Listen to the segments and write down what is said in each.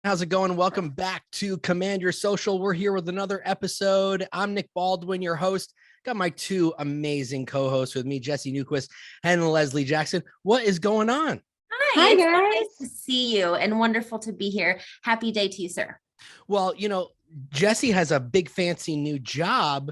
How's it going? Welcome back to Command Your Social. We're here with another episode. I'm Nick Baldwin, your host. Got my two amazing co-hosts with me, Jesse Newquist and Leslie Jackson. What is going on? Hi, it's guys. Nice to see you and wonderful to be here. Happy day to you, sir. Well, Jesse has a big fancy new job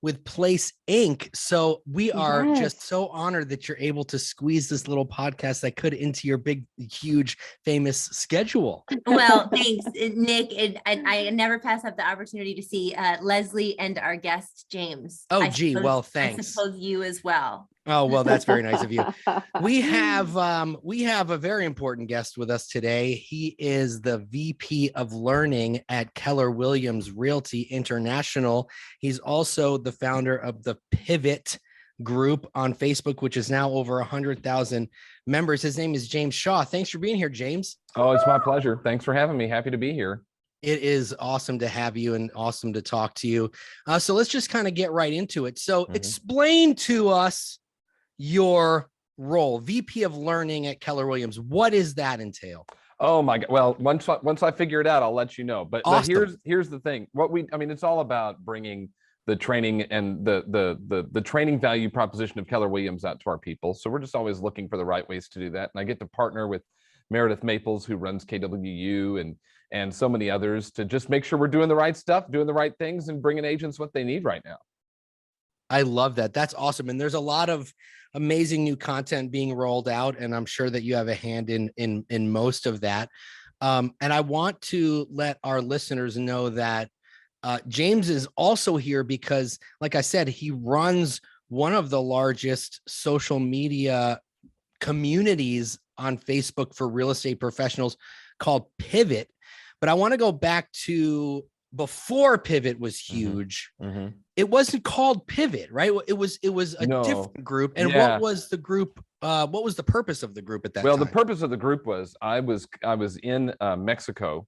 with Place Inc. So we are just so honored that you're able to squeeze this little podcast that could into your big, huge, famous schedule. Well, thanks, Nick. I never pass up the opportunity to see Leslie and our guest, James. Thanks. I suppose you as well. Oh, well, that's very nice of you. We have a very important guest with us today. He is the VP of Learning at Keller Williams Realty International. He's also the founder of the Pivot group on Facebook, which is now over 100,000 members. His name is James Shaw. Thanks for being here, James. Oh, it's my pleasure. Thanks for having me. Happy to be here. It is awesome to have you and awesome to talk to you. So let's just kind of get right into it. So explain to us your role, VP of Learning at Keller Williams. What does that entail? Oh my God. Well, once I figure it out, I'll let you know. But, awesome. but here's the thing. It's all about bringing the training and the training value proposition of Keller Williams out to our people. So we're just always looking for the right ways to do that. And I get to partner with Meredith Maples, who runs KWU, and so many others to just make sure we're doing the right stuff, doing the right things, and bringing agents what they need right now. I love that. That's awesome. And there's a lot of amazing new content being rolled out, and I'm sure that you have a hand in most of that. And I want to let our listeners know that James is also here because, like I said, he runs one of the largest social media communities on Facebook for real estate professionals called Pivot. But I want to go back to before Pivot was huge. It wasn't called Pivot, right? It was a different group. And what was the group? What was the purpose of the group at that time? Well, the purpose of the group was I was in Mexico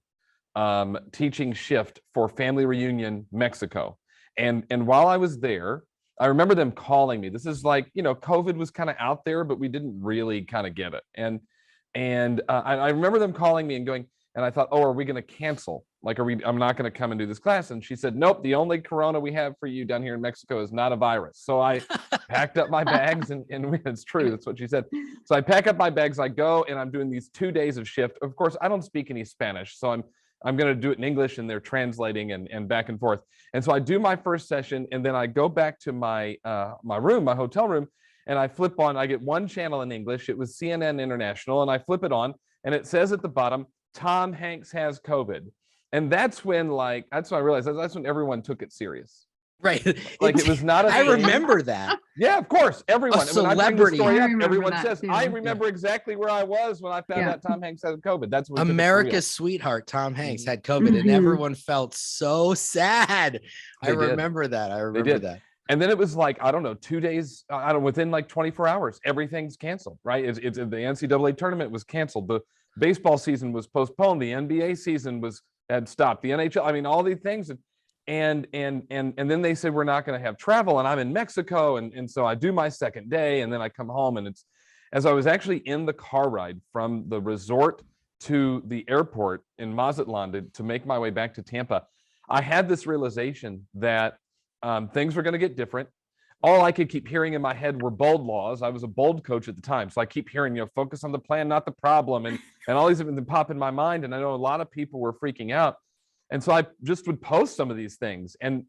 teaching Shift for Family Reunion Mexico. And while I was there, I remember them calling me. This is like, COVID was kind of out there, but we didn't really kind of get it. And I remember them calling me and going, and I thought, oh, are we going to cancel? I'm not going to come and do this class. And she said, nope, the only corona we have for you down here in Mexico is not a virus. So I packed up my bags and it's true. That's what she said. So I pack up my bags, I go, and I'm doing these 2 days of Shift. Of course, I don't speak any Spanish. So I'm going to do it in English, and they're translating and back and forth. And so I do my first session, and then I go back to my hotel room, and I flip on, I get one channel in English. It was CNN International, and I flip it on, and it says at the bottom, Tom Hanks has COVID. And that's when I realized that's when everyone took it serious. Right. It was not I remember that. Yeah, of course. Everyone. Celebrity. Everyone says, I remember exactly where I was when I found out Tom Hanks had COVID. That's what America's sweetheart, Tom Hanks, had COVID, and everyone felt so sad. I remember that. And then it was 2 days, within 24 hours, everything's canceled, right? It's the NCAA tournament was canceled. The baseball season was postponed. The NBA season had stopped. The NHL, all these things. And then they said, we're not going to have travel. And I'm in Mexico. And so I do my second day, and then I come home, and it's, as I was actually in the car ride from the resort to the airport in Mazatlan to make my way back to Tampa, I had this realization that things were going to get different. All I could keep hearing in my head were bold laws. I was a bold coach at the time. So I keep hearing, focus on the plan, not the problem. And all these things pop in my mind. And I know a lot of people were freaking out. And so I just would post some of these things, and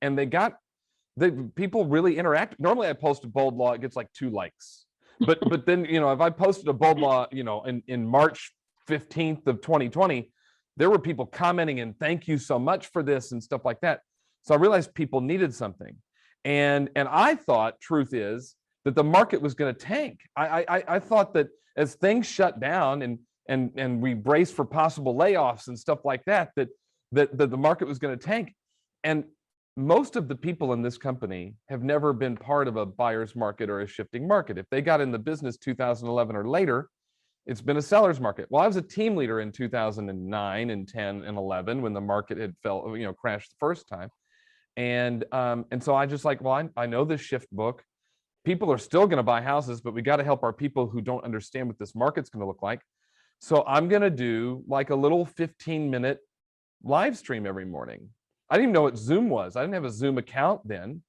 people really interact. Normally I post a bold law, it gets 2 likes. But then, if I posted a bold law, in March 15th of 2020, there were people commenting and thank you so much for this and stuff like that. So I realized people needed something. And I thought, truth is, that the market was going to tank. I thought that as things shut down and we braced for possible layoffs and stuff like that the market was going to tank. And most of the people in this company have never been part of a buyer's market or a shifting market. If they got in the business 2011 or later, it's been a seller's market. Well, I was a team leader in 2009 and 10 and 11 when the market had crashed the first time. And so I just I know this shift book. People are still going to buy houses, but we got to help our people who don't understand what this market's going to look like. So I'm going to do a little 15-minute live stream every morning. I didn't even know what Zoom was. I didn't have a Zoom account then.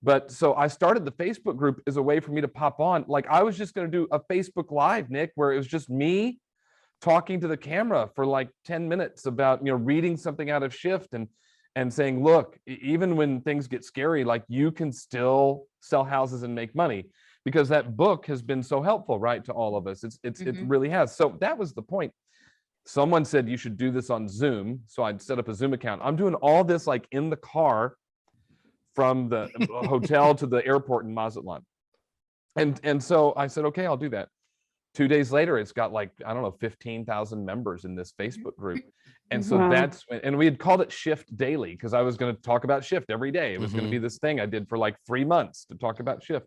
But so I started the Facebook group as a way for me to pop on. Like I was just going to do a Facebook Live, Nick, where it was just me talking to the camera for like 10 minutes about, reading something out of Shift and saying, look, even when things get scary, like you can still sell houses and make money, because that book has been so helpful, right, to all of us. It really has. So that was the point. Someone said you should do this on Zoom. So I'd set up a Zoom account. I'm doing all this like in the car from the hotel to the airport in Mazatlan. And so I said, okay, I'll do that. 2 days later, it's got like, I don't know, 15,000 members in this Facebook group. And so and we had called it Shift Daily because I was going to talk about Shift every day. It was going to be this thing I did for like 3 months to talk about Shift.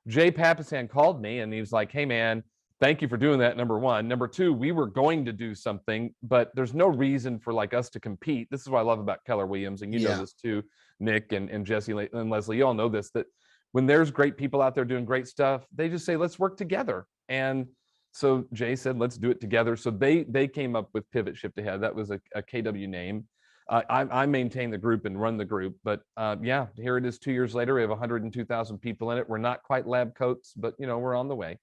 Jay Papasan called me and he was like, hey man, thank you for doing that, number one. Number two, we were going to do something, but there's no reason for like us to compete. This is what I love about Keller Williams, and you know this too, Nick and Jesse and Leslie, you all know this, that when there's great people out there doing great stuff, they just say, let's work together. And so Jay said, let's do it together. So they came up with Pivot Shift Ahead. That was a KW name. I maintain the group and run the group, but yeah, here it is 2 years later. We have 102,000 people in it. We're not quite lab coats, but we're on the way.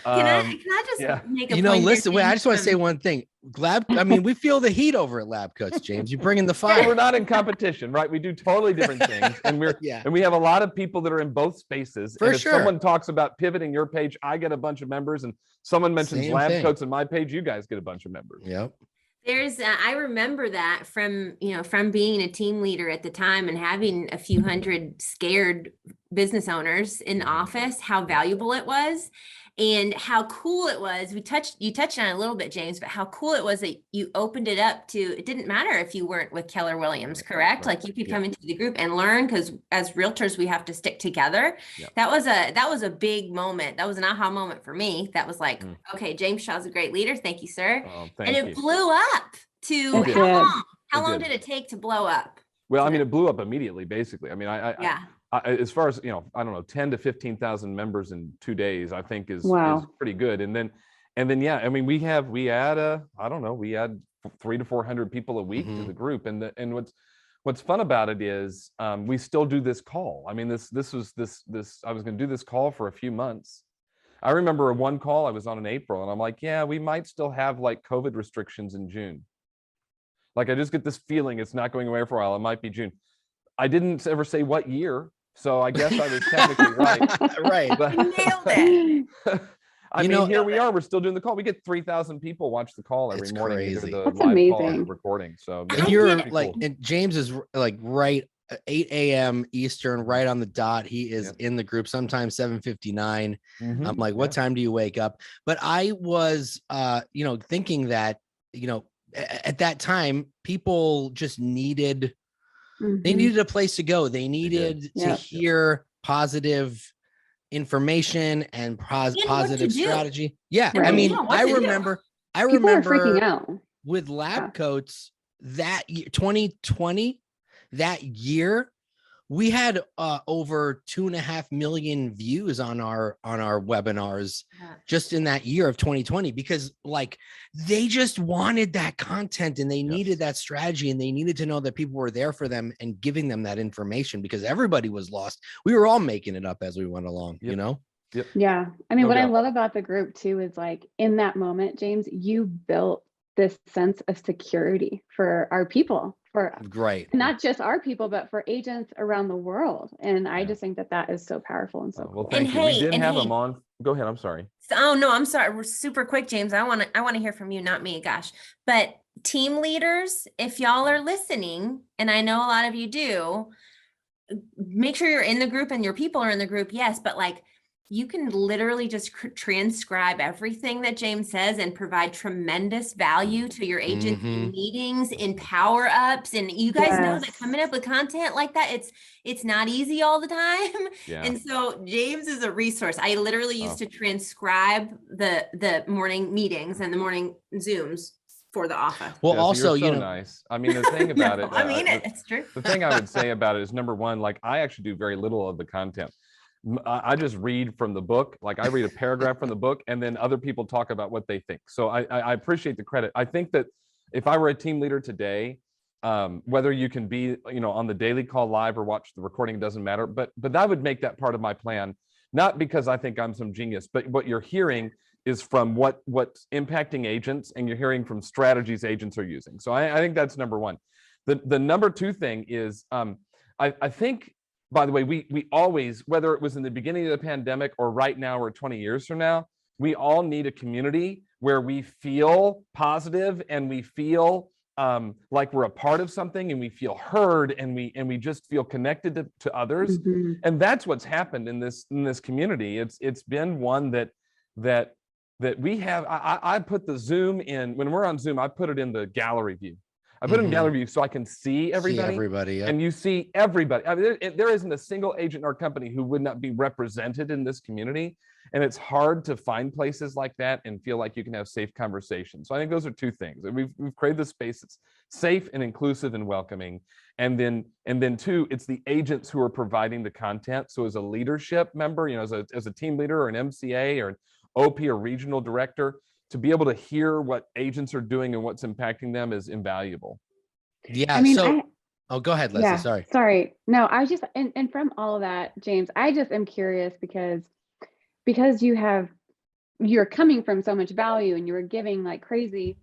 Can I just make a point? Listen, wait, I just want to say one thing. We feel the heat over at Lab Coats, James. You bring in the fire. We're not in competition, right? We do totally different things. And and we have a lot of people that are in both spaces. For and if sure. someone talks about pivoting your page, I get a bunch of members, and someone mentions Lab Coats in my page, you guys get a bunch of members. Yep. I remember that from being a team leader at the time and having a few hundred scared business owners in the office, how valuable it was and how cool it was. You touched on it a little bit, James, but how cool it was that you opened it up to, it didn't matter if you weren't with Keller Williams, correct? Like you could come into the group and learn, because as realtors, we have to stick together. That was a big moment. That was an aha moment for me. That was like, okay, James Shaw's a great leader. Thank you, sir. Thank you. Blew up to how long did it take to blow up? Well, it blew up immediately, basically. As far as, I don't know, 10 to 15,000 members in 2 days, I think is pretty good. And then, we add 300 to 400 people a week to the group. And what's fun about it is we still do this call. I was going to do this call for a few months. I remember one call I was on in April, and I'm like, yeah, we might still have like COVID restrictions in June. Like, I just get this feeling it's not going away for a while. It might be June. I didn't ever say what year, so I guess I was technically right. Right. But, nailed it. Here we are. We're still doing the call. We get 3,000 people watch the call every morning. Crazy. The That's live amazing. call and recording. So And you're like, and James is like right 8 a.m. Eastern, right on the dot. He is in the group, sometimes 7:59. I'm like, what time do you wake up? But I was, thinking that, at that time, people just needed, they needed a place to go. They needed to hear positive information and positive strategy. Yeah. Right. I remember People are freaking out. with Lab Coats that year, 2020, that year, we had over 2.5 million views on our webinars just in that year of 2020, because like they just wanted that content and they needed that strategy, and they needed to know that people were there for them and giving them that information, because everybody was lost. We were all making it up as we went along, Yep. Yeah. What I love about the group too is like in that moment, James, you built this sense of security for our people, for not just our people, but for agents around the world. And I just think that is so powerful and so cool. Well, thank you. We did have them on. Go ahead. I'm sorry. Oh no, I'm sorry. We're super quick, James. I want to hear from you, not me. Gosh, but team leaders, if y'all are listening, and I know a lot of you do, make sure you're in the group and your people are in the group. Yes, but like, you can literally just transcribe everything that James says and provide tremendous value to your agent in meetings, in power ups. And you guys know that coming up with content like that, it's not easy all the time. And so James is a resource. I literally used to transcribe the morning meetings and the morning Zooms for the office. Well, also, nice. The thing about it, it's true. The thing I would say about it is, number one, like I actually do very little of the content. I just read from the book. Like I read a paragraph from the book, and then other people talk about what they think. So I appreciate the credit. I think that if I were a team leader today, whether you can be, on the daily call live or watch the recording, doesn't matter. But I would make that part of my plan, not because I think I'm some genius, but what you're hearing is from what's impacting agents, and you're hearing from strategies agents are using. So I think that's number one. The number two thing is, I think, by the way, we always, whether it was in the beginning of the pandemic or right now or 20 years from now, we all need a community where we feel positive and we feel like we're a part of something, and we feel heard, and we just feel connected to others. Mhm. And that's what's happened in this community. It's been one that we have. I put the Zoom in, when we're on Zoom, I put it in the gallery view. I put it in gallery view so I can see everybody. See everybody, yep. And you see everybody. I mean, there isn't a single agent in our company who would not be represented in this community. And it's hard to find places like that and feel like you can have safe conversations. So I think those are two things. We've created the space that's safe and inclusive and welcoming. And then two, it's the agents who are providing the content. So as a leadership member, as a team leader or an MCA or an OP or regional director, to be able to hear what agents are doing and what's impacting them is invaluable. Yeah. I mean, oh, go ahead, Leslie. Yeah, sorry. No, I was just, and from all of that, James, I just am curious because you're coming from so much value and you were giving like crazy.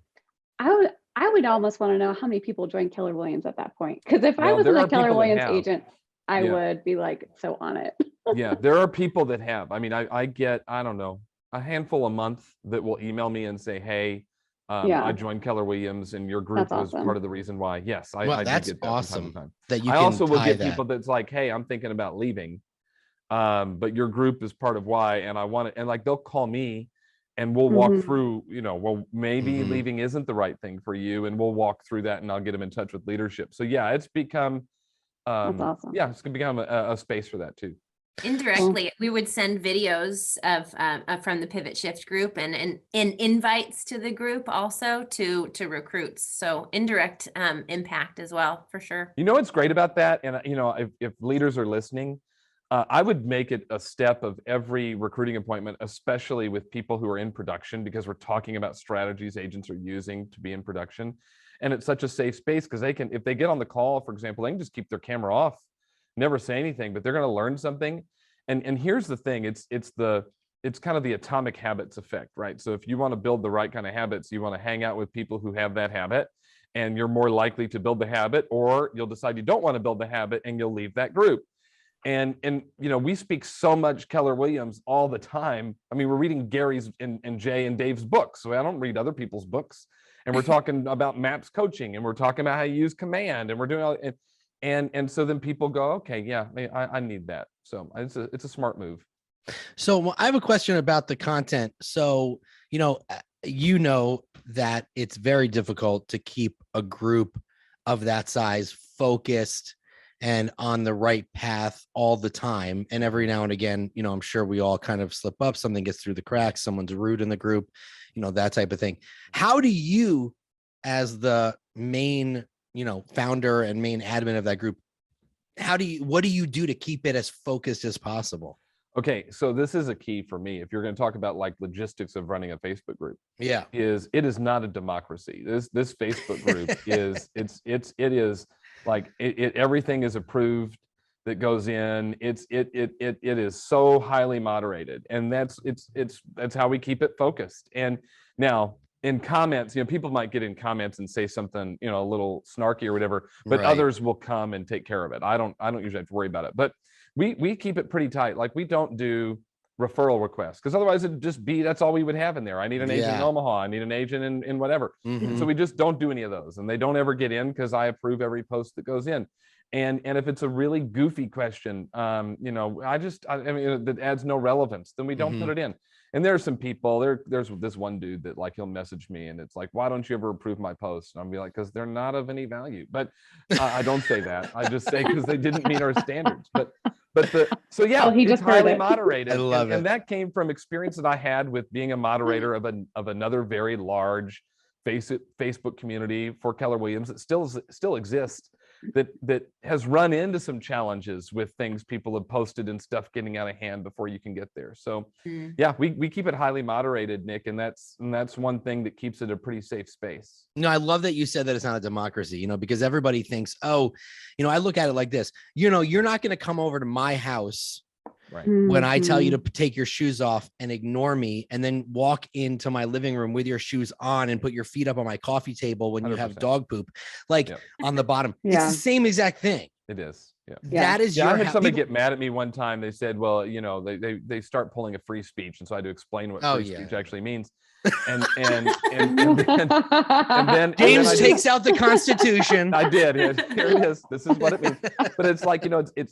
I would almost want to know how many people joined Keller Williams at that point. Because if I was a Keller Williams agent, I would be like so on it. Yeah, there are people that have. I mean, I get, I don't know, a handful a month that will email me and say, hey, I joined Keller Williams and your group was part of the reason why. Yes, I that's do get that awesome. from time to time. That you I can also will get that. people that's like, hey, I'm thinking about leaving, but your group is part of why, and I want it. And like they'll call me, and we'll walk through. Well, maybe leaving isn't the right thing for you, and we'll walk through that, and I'll get them in touch with leadership. So yeah, it's become, that's awesome. Yeah, it's gonna become a space for that too. Indirectly, we would send videos of from the Pivot Shift group and invites to the group also to recruits. So indirect impact as well, for sure. You know what's great about that, and if leaders are listening, I would make it a step of every recruiting appointment, especially with people who are in production, because we're talking about strategies agents are using to be in production, and it's such a safe space because they can, if they get on the call, for example, they can just keep their camera off, never say anything, but they're going to learn something. And here's the thing, it's kind of the atomic habits effect, right? So if you want to build the right kind of habits, you want to hang out with people who have that habit, and you're more likely to build the habit, or you'll decide you don't want to build the habit and you'll leave that group. And we speak so much Keller Williams all the time. I mean, we're reading Gary's and Jay and Dave's books, so I don't read other people's books. And we're talking about MAPS coaching, and we're talking about how you use command, and we're doing all, and so then people go, okay, yeah, I need that. So it's a smart move. So I have a question about the content. So, that it's very difficult to keep a group of that size focused and on the right path all the time. And every now and again, I'm sure we all kind of slip up, something gets through the cracks, someone's rude in the group, that type of thing. How do you, as the main, founder and main admin of that group, what do you do to keep it as focused as possible? Okay, so this is a key for me. If you're going to talk about like logistics of running a Facebook group, it is not a democracy. This Facebook group is like everything is approved that goes in. It is so highly moderated, and that's how we keep it focused. And now in comments, people might get in comments and say something, a little snarky or whatever, but others will come and take care of it. I don't usually have to worry about it, but we keep it pretty tight. Like we don't do referral requests because otherwise it'd just be, that's all we would have in there. I need an agent in Omaha. I need an agent in whatever. So we just don't do any of those, and they don't ever get in because I approve every post that goes in. And if it's a really goofy question, I mean, that adds no relevance, then we don't put it in. And there's some people, there's this one dude that like, he'll message me and it's like, why don't you ever approve my posts? And I'll be like, because they're not of any value. But I don't say that. I just say because they didn't meet our standards. So yeah, he just it's highly it. moderated. I love it. And that came from experience that I had with being a moderator of another very large Facebook community for Keller Williams that still exists. that has run into some challenges with things people have posted and stuff getting out of hand before you can get there. So yeah, we keep it highly moderated, Nick, and that's one thing that keeps it a pretty safe space. No, I love that you said that it's not a democracy, because everybody thinks, oh, I look at it like this, you're not going to come over to my house right when I tell you to take your shoes off and ignore me, and then walk into my living room with your shoes on and put your feet up on my coffee table when you 100%. have dog poop, like on the bottom. Yeah. It's the same exact thing. It is. Yeah. That is I had somebody get mad at me one time. They said, well, they start pulling a free speech. And so I had to explain what free speech actually means. And then James takes out the Constitution. I did. Here it is. This is what it means. But it's like,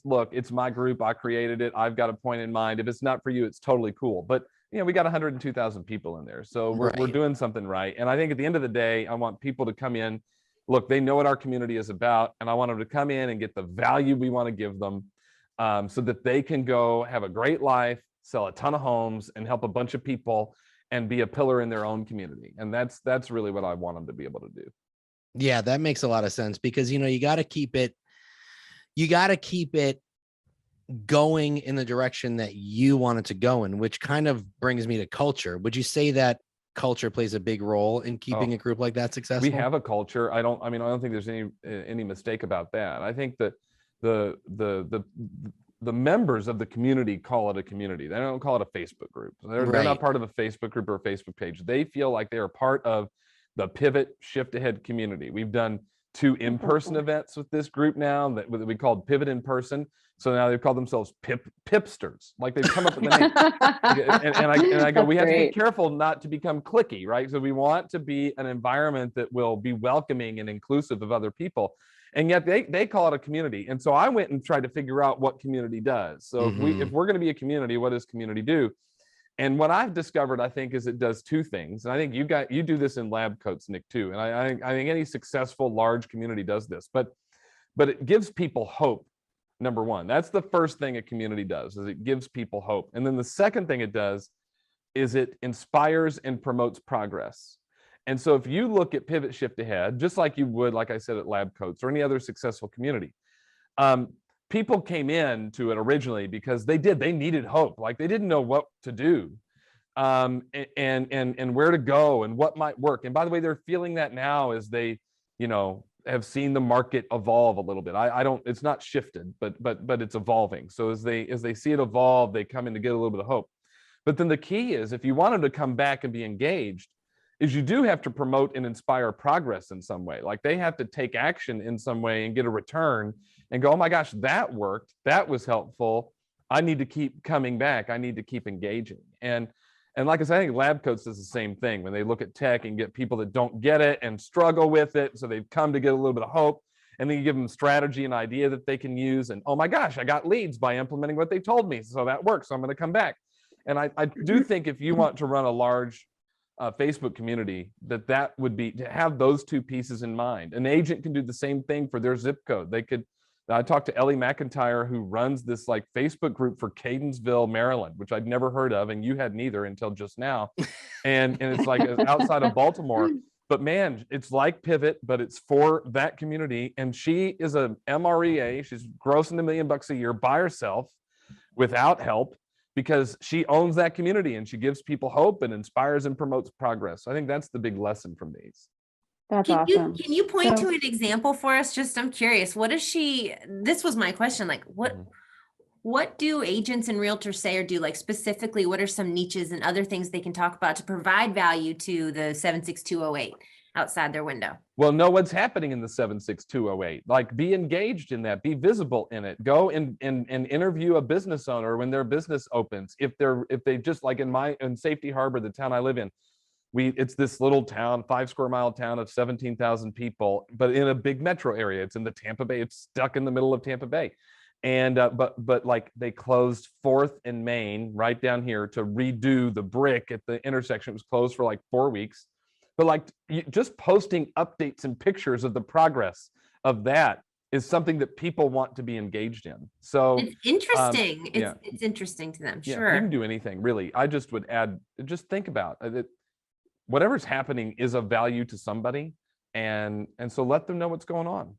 look, it's my group. I created it. I've got a point in mind. If it's not for you, it's totally cool. But we got 102,000 people in there. So we're doing something right. And I think at the end of the day, I want people to come in. Look, they know what our community is about, and I want them to come in and get the value we want to give them, so that they can go have a great life, sell a ton of homes, and help a bunch of people and be a pillar in their own community. And that's really what I want them to be able to do. Yeah, that makes a lot of sense, because you got to keep it going in the direction that you want it to go in, which kind of brings me to culture. Would you say that culture plays a big role in keeping a group like that successful? We have a culture. I don't think there's any mistake about that. I think that the members of the community call it a community. They don't call it a Facebook group. They're not part of a Facebook group or a Facebook page. They feel like they are part of the Pivot Shift Ahead community. We've done 2 in-person events with this group now that we called Pivot in Person. So now they've called themselves Pipsters. Like they've come up with the name. and I go, we have to be careful not to become cliquey, right? So we want to be an environment that will be welcoming and inclusive of other people. And yet they call it a community. And so I went and tried to figure out what community does. So if we're going to be a community, what does community do? And what I've discovered, I think, is it does 2 things. And I think you do this in lab coats, Nick, too. And I think any successful large community does this, but it gives people hope. Number one, that's the first thing a community does, is it gives people hope. And then the second thing it does is it inspires and promotes progress. And so if you look at Pivot Shift Ahead, just like you would, like I said, at Lab Coats or any other successful community, people came in to it originally because they needed hope. Like they didn't know what to do, and where to go and what might work. And by the way, they're feeling that now as they, have seen the market evolve a little bit. It's not shifted, but it's evolving. So as they see it evolve, they come in to get a little bit of hope. But then the key is, if you want them to come back and be engaged, is you do have to promote and inspire progress in some way. Like they have to take action in some way and get a return and go, oh my gosh, that worked. That was helpful. I need to keep coming back. I need to keep engaging. And like I said, I think Lab Coats does the same thing when they look at tech and get people that don't get it and struggle with it. So they've come to get a little bit of hope, and then you give them strategy and idea that they can use. And oh my gosh, I got leads by implementing what they told me. So that works. So I'm going to come back. And I do think if you want to run a large Facebook community, that would be to have those 2 pieces in mind. An agent can do the same thing for their zip code. I talked to Ellie McIntyre, who runs this like Facebook group for Cadensville, Maryland, which I'd never heard of, and you hadn't either until just now. And it's like outside of Baltimore. But man, it's like Pivot, but it's for that community. And she is a MREA. She's grossing $1 million a year by herself without help, because she owns that community and she gives people hope and inspires and promotes progress. I think that's the big lesson from these. That's awesome. Can you point to an example for us? Just, I'm curious, this was my question, like what do agents and realtors say or do? Like specifically, what are some niches and other things they can talk about to provide value to the 76208 outside their window? Well, know what's happening in the 76208. Like be engaged in that, be visible in it. Go and interview a business owner when their business opens. If they just like in Safety Harbor, the town I live in, it's this little town, 5 square mile town of 17,000 people, but in a big metro area. It's in the Tampa Bay. It's stuck in the middle of Tampa Bay. And but like they closed 4th and Main right down here to redo the brick at the intersection. It was closed for like 4 weeks. But like just posting updates and pictures of the progress of that is something that people want to be engaged in. So it's interesting. It's interesting to them. Sure. You can do anything really. I just would add, just think about it. Whatever's happening is of value to somebody. And so let them know what's going on.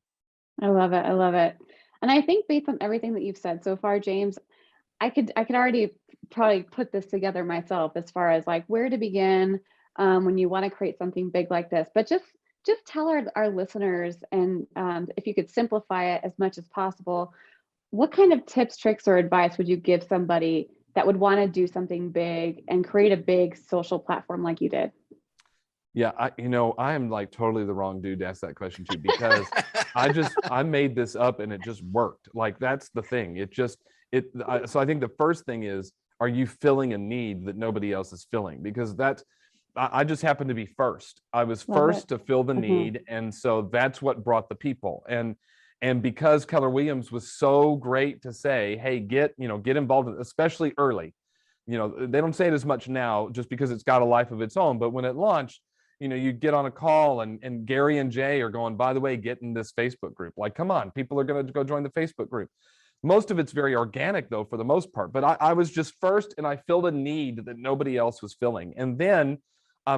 I love it. I love it. And I think based on everything that you've said so far, James, I could already probably put this together myself as far as like where to begin when you want to create something big like this. But just tell our listeners, and if you could simplify it as much as possible, what kind of tips, tricks, or advice would you give somebody that would want to do something big and create a big social platform like you did? Yeah, I am like totally the wrong dude to ask that question to, because I made this up and it just worked. Like, that's the thing. So I think the first thing is, are you filling a need that nobody else is filling? Because I just happened to be first. I was Love first it. to fill the need. And so that's what brought the people. And because Keller Williams was so great to say, hey, get involved, especially early. They don't say it as much now just because it's got a life of its own. But when it launched, you get on a call and Gary and Jay are going, by the way, get in this Facebook group. Like, come on, people are going to go join the Facebook group. Most of it's very organic, though, for the most part. But I was just first, and I filled a need that nobody else was filling. And then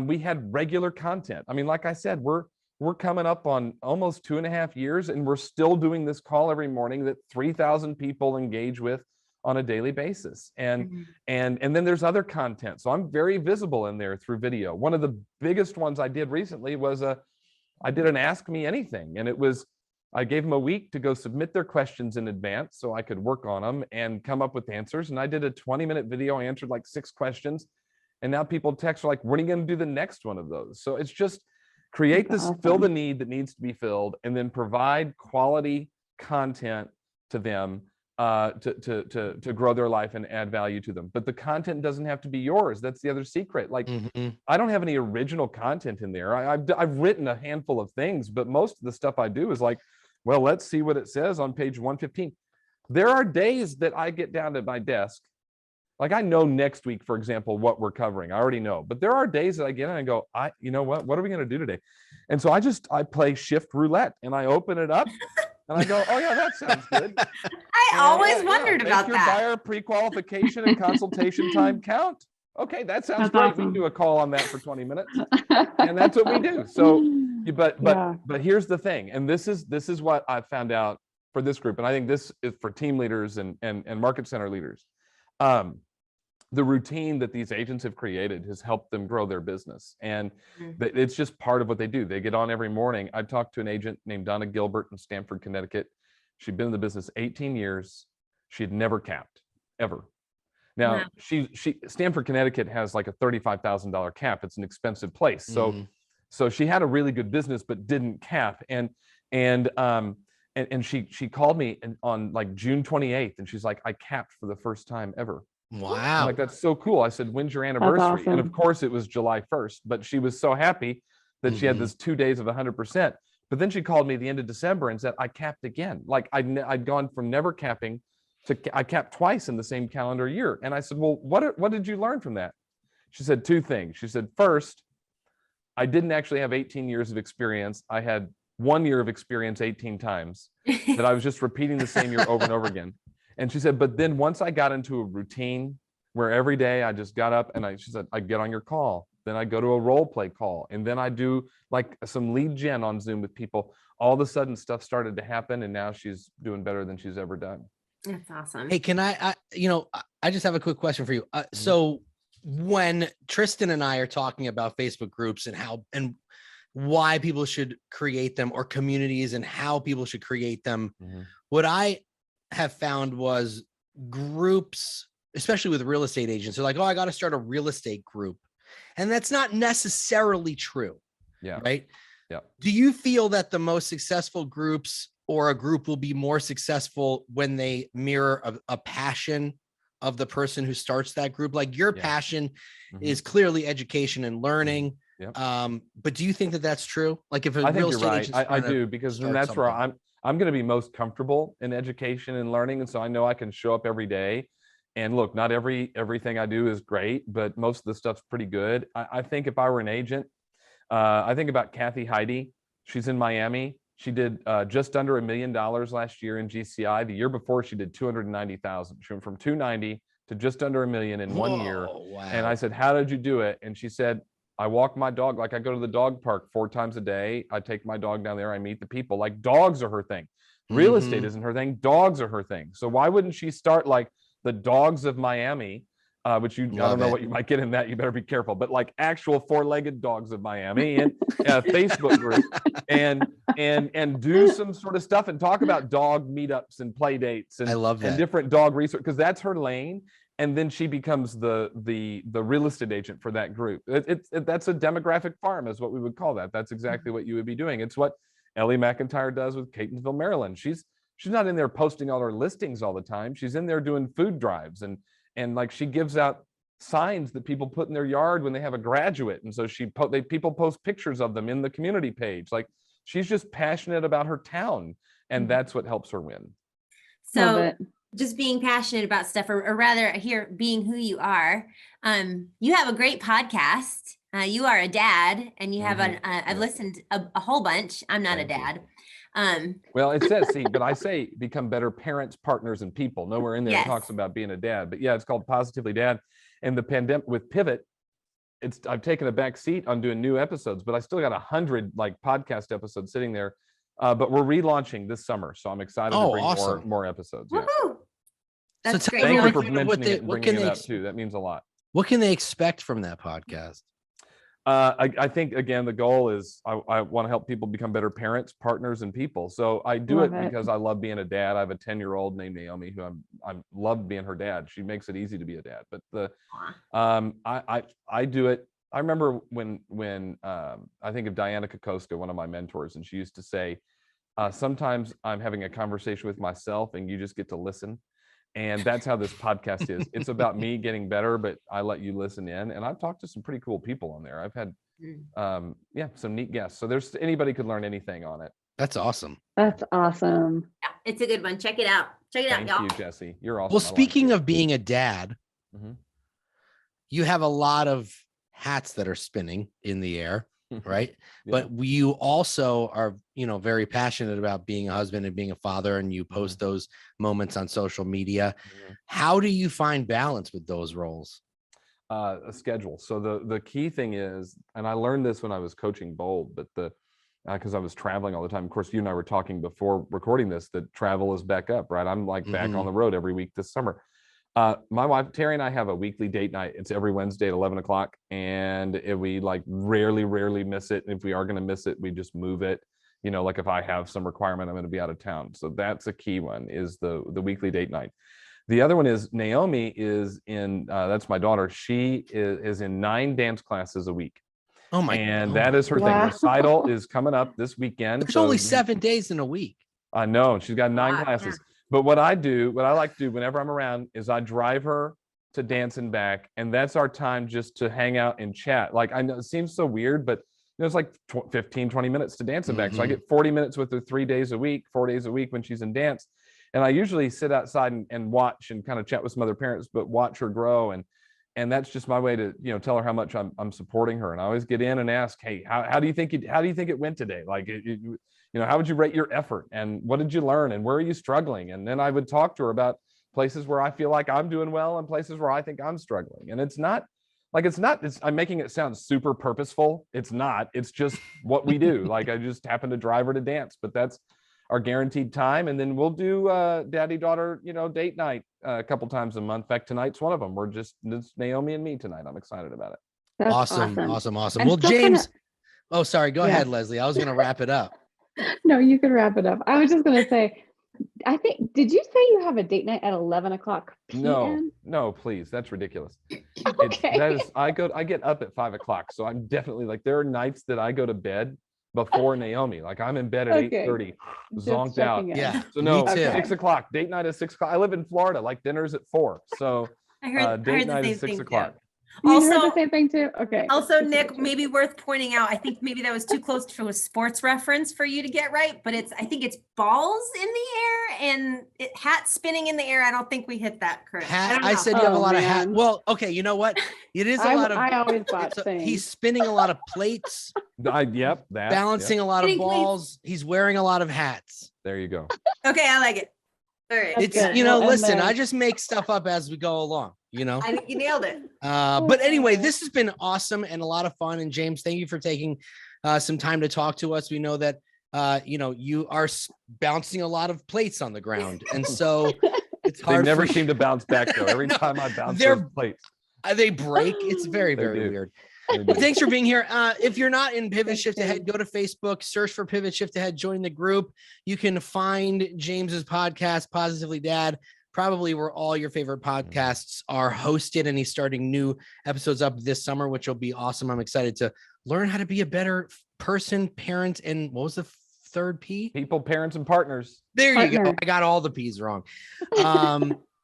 we had regular content. I mean, like I said, we're coming up on almost 2.5 years, and we're still doing this call every morning that 3,000 people engage with on a daily basis. And then there's other content. So I'm very visible in there through video. One of the biggest ones I did recently was I did an Ask Me Anything, and I gave them a week to go submit their questions in advance so I could work on them and come up with answers. And I did a 20-minute video. I answered like 6 questions. And now people text like, when are you going to do the next one of those? So it's just create That's this, awesome. fill the need that needs to be filled, and then provide quality content to them to grow their life and add value to them. But the content doesn't have to be yours. That's the other secret. Like, I don't have any original content in there. I've written a handful of things, but most of the stuff I do is like, well, let's see what it says on page 115. There are days that I get down to my desk. Like, I know next week, for example, what we're covering. I already know. But there are days that I get in and go, you know what are we going to do today? And so I play shift roulette, and I open it up and I go, oh yeah, that sounds good. I always wondered about Make your that. buyer pre-qualification and consultation time count. Okay, that sounds That's great. awesome. We can do a call on that for 20 minutes. And that's what we do. So, but here's the thing. And this is what I found out for this group. And I think this is for team leaders and market center leaders. The routine that these agents have created has helped them grow their business. And it's just part of what they do. They get on every morning. I talked to an agent named Donna Gilbert in Stamford, Connecticut. She'd been in the business 18 years. She'd never capped, ever. Now, Stamford, Connecticut has like a $35,000 cap. It's an expensive place. So she had a really good business, but didn't cap. And she called me on like June 28th, and she's like, I capped for the first time ever. Wow. I'm like, that's so cool. I said, when's your anniversary? Awesome. And of course it was July 1st, but she was so happy that she had this 2 days of 100%. But then she called me the end of December and said, I capped again. Like, I'd gone from never capping to I capped twice in the same calendar year. And I said, well, what did you learn from that? She said 2 things. She said, first, I didn't actually have 18 years of experience. I had 1 year of experience 18 times, that I was just repeating the same year over and over again. And she said, but then once I got into a routine where every day I just got up and she said, I get on your call, then I go to a role play call, and then I do like some lead gen on Zoom with people. All of a sudden stuff started to happen, and now she's doing better than she's ever done. That's awesome. Hey, can I just have a quick question for you. So when Tristan and I are talking about Facebook groups and how and why people should create them, or communities and how people should create them, what I have found was groups, especially with real estate agents, are like, oh, I got to start a real estate group. And that's not necessarily true. Yeah. Right. Yeah. Do you feel that the most successful groups, or a group, will be more successful when they mirror a passion of the person who starts that group? Like, your passion is clearly education and learning. But do you think that that's true? Like, if I think you're right. I do, because then that's where I'm going to be most comfortable in education and learning. And so I know I can show up every day. And look, not everything I do is great, but most of the stuff's pretty good. I think if I were an agent, I think about Kathy Heidi. She's in Miami. She did just under $1 million last year in GCI. The year before, she did 290,000. She went from 290 to just under $1 million in 1 year. Wow. And I said, how did you do it? And she said, I walk my dog. Like I go to the dog park 4 times a day. I take my dog down there. I meet the people. Like dogs are her thing. Real estate isn't her thing. Dogs are her thing. So why wouldn't she start like the Dogs of Miami, which I don't know what you might get in that. You better be careful. But like actual 4-legged dogs of Miami and a Facebook group and do some sort of stuff and talk about dog meetups and play dates and I love that. and different dog research, because that's her lane. And then she becomes the real estate agent for that group. That's a demographic farm is what we would call that. That's exactly what you would be doing. It's what Ellie McIntyre does with Catonsville, Maryland. She's not in there posting all her listings all the time. She's in there doing food drives and like she gives out signs that people put in their yard when they have a graduate. And so people post pictures of them in the community page. Like she's just passionate about her town, and that's what helps her win. So just being passionate about stuff, or rather here being who you are. You have a great podcast. You are a dad, and you have I've listened a whole bunch. I'm not a dad. Well, it says, but I say become better parents, partners, and people. Nowhere in there it talks about being a dad, but yeah, it's called Positively Dad. And the pandemic with Pivot, I've taken a back seat on doing new episodes, but I still got 100 like podcast episodes sitting there. But we're relaunching this summer, so I'm excited to bring more episodes. Yeah. That's great. Thank you for mentioning it and bringing it up too. That means a lot. What can they expect from that podcast? I think, again, the goal is I want to help people become better parents, partners, and people. So I do it because I love being a dad. I have a 10-year-old named Naomi who I love being her dad. She makes it easy to be a dad. But I do it. I remember when I think of Diana Kokoska, one of my mentors, and she used to say, sometimes I'm having a conversation with myself and you just get to listen. And that's how this podcast is. It's about me getting better, but I let you listen in. And I've talked to some pretty cool people on there. I've had, some neat guests. So anybody could learn anything on it. That's awesome. That's awesome. Yeah, it's a good one. Check it out. Check it out, y'all. Thank you, Jesse. You're awesome. Well, speaking of being a dad, you have a lot of hats that are spinning in the air, right? But you also are, very passionate about being a husband and being a father, and you post those moments on social media. How do you find balance with those roles? A schedule. So the key thing is, and I learned this when I was coaching Bold, but because I was traveling all the time. Of course, you and I were talking before recording this, that travel is back up, right? I'm like back on the road every week this summer. My wife, Terry, and I have a weekly date night. It's every Wednesday at 11 o'clock. And we like rarely miss it. And if we are going to miss it, we just move it. Like if I have some requirement, I'm going to be out of town. So that's a key one, is the weekly date night. The other one is Naomi is in, that's my daughter. She is in 9 dance classes a week. Oh my! And that is her thing. Recital is coming up this weekend. There's only 7 days in a week. I know. She's got 9 classes. Yeah. But what I like to do whenever I'm around is I drive her to dance and back. And that's our time just to hang out and chat. Like, I know it seems so weird, but it's like 15, 20 minutes to dance and back. So I get 40 minutes with her 4 days a week when she's in dance. And I usually sit outside and watch and kind of chat with some other parents, but watch her grow. And that's just my way to, tell her how much I'm supporting her. And I always get in and ask, hey, how do you think it went today? Like, how would you rate your effort, and what did you learn, and where are you struggling? And then I would talk to her about places where I feel like I'm doing well and places where I think I'm struggling. And I'm making it sound super purposeful. It's not, it's just what we do. Like, I just happen to drive her to dance, but that's our guaranteed time. And then we'll do daddy-daughter, date night a couple times a month. In fact, tonight's one of them. It's Naomi and me tonight. I'm excited about it. That's awesome. Well, James, sorry, go ahead, Leslie. I was going to wrap it up. No, you can wrap it up. I was just going to say, did you say you have a date night at 11 o'clock p.m.? No, please. That's ridiculous. Okay. I get up at 5 o'clock. So I'm definitely there are nights that I go to bed before Naomi. Like, I'm in bed at 8:30, zonked out. Yeah. So no, me too. 6 o'clock. Date night is 6 o'clock. I live in Florida. Like, dinner's at 4. So date night is 6 o'clock. You heard the same thing too? Okay. Also, Nick, maybe worth pointing out, I think maybe that was too close to a sports reference for you to get right, but I think it's balls in the air and hats spinning in the air. I don't think we hit that correct. I said you have a lot of hats. Well, okay, you know what? It is a lot of. I always bought things. He's spinning a lot of plates. Balancing a lot of balls. He's wearing a lot of hats. There you go. Okay, I like it. All right. It's listen, I just make stuff up as we go along. you know. I think you nailed it. But anyway, this has been awesome and a lot of fun. And James, thank you for taking some time to talk to us. We know that you are bouncing a lot of plates on the ground, and so it's hard. They never seem to bounce back though. Every time I bounce those plates, they break. It's very, very weird. But thanks for being here. If you're not in Pivot Shift Ahead, go to Facebook, search for Pivot Shift Ahead, join the group. You can find James's podcast, Positively Dad, probably where all your favorite podcasts are hosted. And he's starting new episodes up this summer, which will be awesome. I'm excited to learn how to be a better person, parent, and what was the third P? People, parents, and partners. There you go. I got all the P's wrong.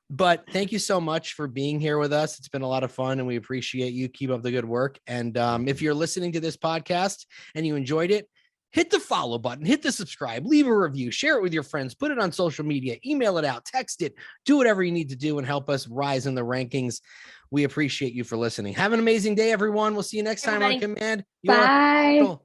But thank you so much for being here with us. It's been a lot of fun and we appreciate you. Keep up the good work. And if you're listening to this podcast and you enjoyed it, hit the follow button, hit the subscribe, leave a review, share it with your friends, put it on social media, email it out, text it, do whatever you need to do and help us rise in the rankings. We appreciate you for listening. Have an amazing day, everyone. We'll see you next time on Command. Bye.